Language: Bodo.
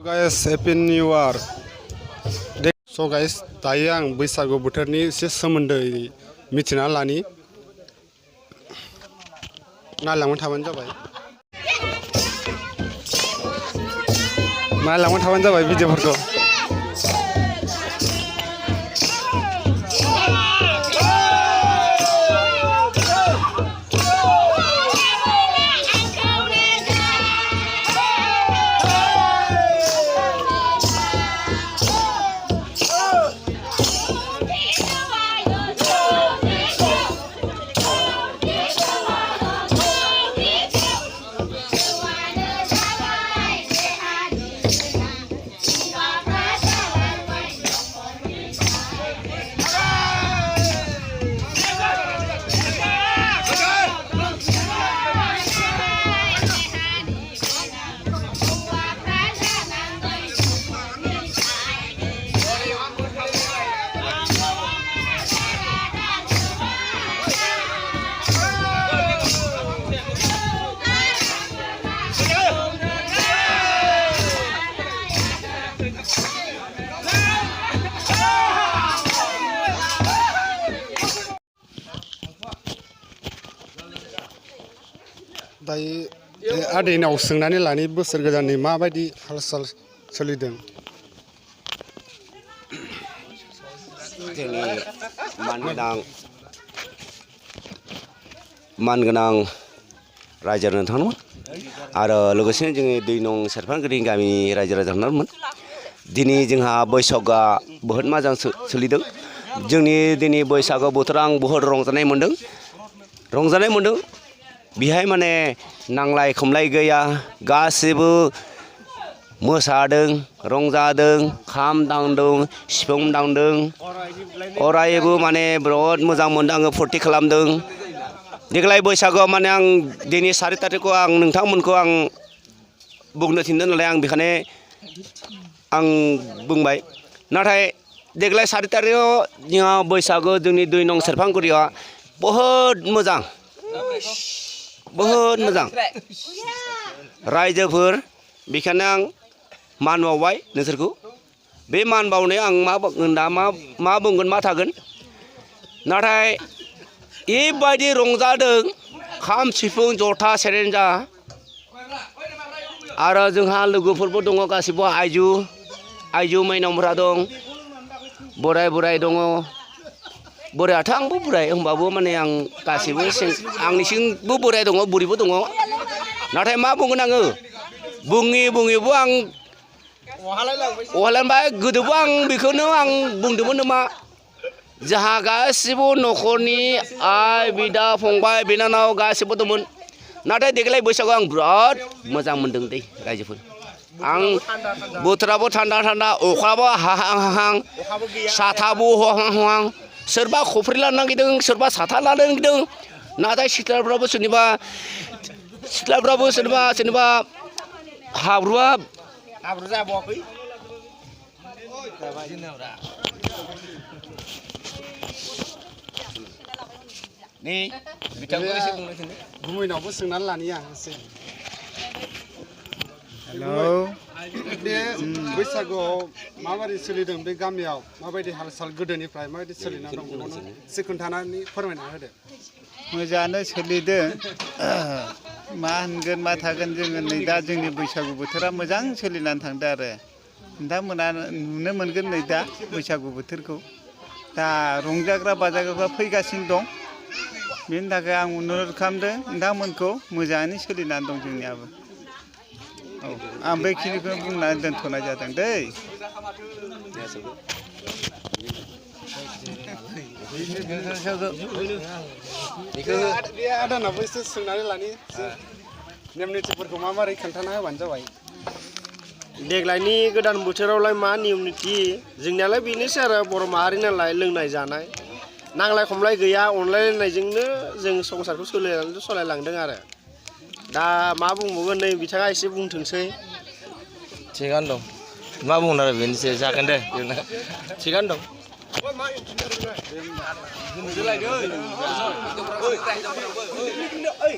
Guys, Happy New Year. So guys, दायो आं बैसागु बोथोरनि एसे सोमोन्दै मिथिना लानि नायलांबाय थाबानो जाबाय भिडिअफोरखौ दायो आदैनाव सोंनानै लानि बोसोर गोदाननि माबायदि हाल-साल सोलिदों जोंनि मानगोनां रायजो नोंथांमोन आरो लोगोसेनो जोंनि दै नं सेरफांगुरि गामिनि रायजो राजाफोरमोन दिनै जोंहा बैसागुआ बहुद मोजां सोलिदों जोंनि दिनै बैसागु बोथोराव आं बहुद रंजानाय मोन्दों बिहाय माने नांलाय खमलाय गैया गासिबो मोसादों रंजादों खाम दामदों सिफुं दामदों अरायबो माने बिराद मोजां मोनदों आङो फुरथि खालामदों देग्लाय बैसागुआव माने आं दिनै 4 तारिखखौ आं नोंथांमोनखौ आं बुंनो थिनदों नालाय आं बेखायनो आं बुंबाय नाथाय देग्लाय 4 तारिखआव जोंहा बैसागु जोंनि 2 नं सेरफांगुरियाव बहुद मोजां रायजोफोर बेखायनो आं मान बावबाय नोंसोरखौ बे मान बावनायाव आं मा बुंगोन दा मा बुंगोन मा थागोन नाथाय एबायदि रंजादों खाम सिफुं जथा सेरेनजा आरो जोंहा लोगोफोरबो दङ गासिबो आइजो माइनावफोरा दं बोराय दङ बोरायाथ' आंबो बोराय होमबाबो माने आं गासिबो आंनिसिमबो बोराय दङ बुरिबो दङ नाथाय मा बुंगोन आङो बुङिबो आं अहालांबाय गोदोबो आं बेखौनो आं बुंदोंमोन नामा जोंहा गासिबो न'खरनि आइ बिदा फंबाय बिनानाव गासिबो दंमोन नाथाय देग्लाय बैसागुआव आं बिराद मोजां मोनदों दै रायजोफोर आं बोथोराबो थान्दा अखाबो हाहां साथाबो हहां सोरबा खफ्रि लानो नागिरदों सोरबा साथा लानो नागिरदों नाथाय सिथ्लाफ्राबो सोरनिबा हाब्रुआ जाबावाखै नै बिथांखौ एसे बुंनो थिनदों गुमैनावबो सोंनानै लानि आं एसे हेलौ बे बैसागुआव माबायदि सोलिदों बे गामियाव माबायदि हाल-साल गोदोनिफ्राय माबायदि सोलिना दं बेखौनो एसे खोन्थानानै फोरमायना होदो मोजाङानो सोलिदों मा होनगोन मा थागोन जोङो नै दा जोंनि बैसागु बोथोरा मोजां सोलिनानै थांदों आरो नोंथांमोना नुनो मोनगोन नै दा बैसागु बोथोरखौ दा रंजाग्रा बाजाग्राफ्रा फैगासिनो दं बेनि थाखाय आं अनुरद खालामदों नोंथांमोनखौ मोजाङैनो सोलिनानै दं जोंनियाबो औ आं बेखिनिखौ बुंनानै दोनथ'नाय जादों दै बे आदानावबो एसे सोंनानै लानि नेम निथिफोरखौ माबोरै खोन्थाना होबानो जाबाय देग्लायनि गोदान बोथोरावलाय मा नियम निथि जोंनियालाय बेनोसै आरो बर' माहारि नालाय लोंनाय जानाय नांलाय खमलाय गैया अनलायलायनायजोंनो जों संसारखौ सोलायलांदों आरो दा मा बुंबावगोन नै बिथाङा एसे बुंथोंसै थिगानो दं मा बुंनो आरो बेनोसै जागोन दे थिगानो दं Oi,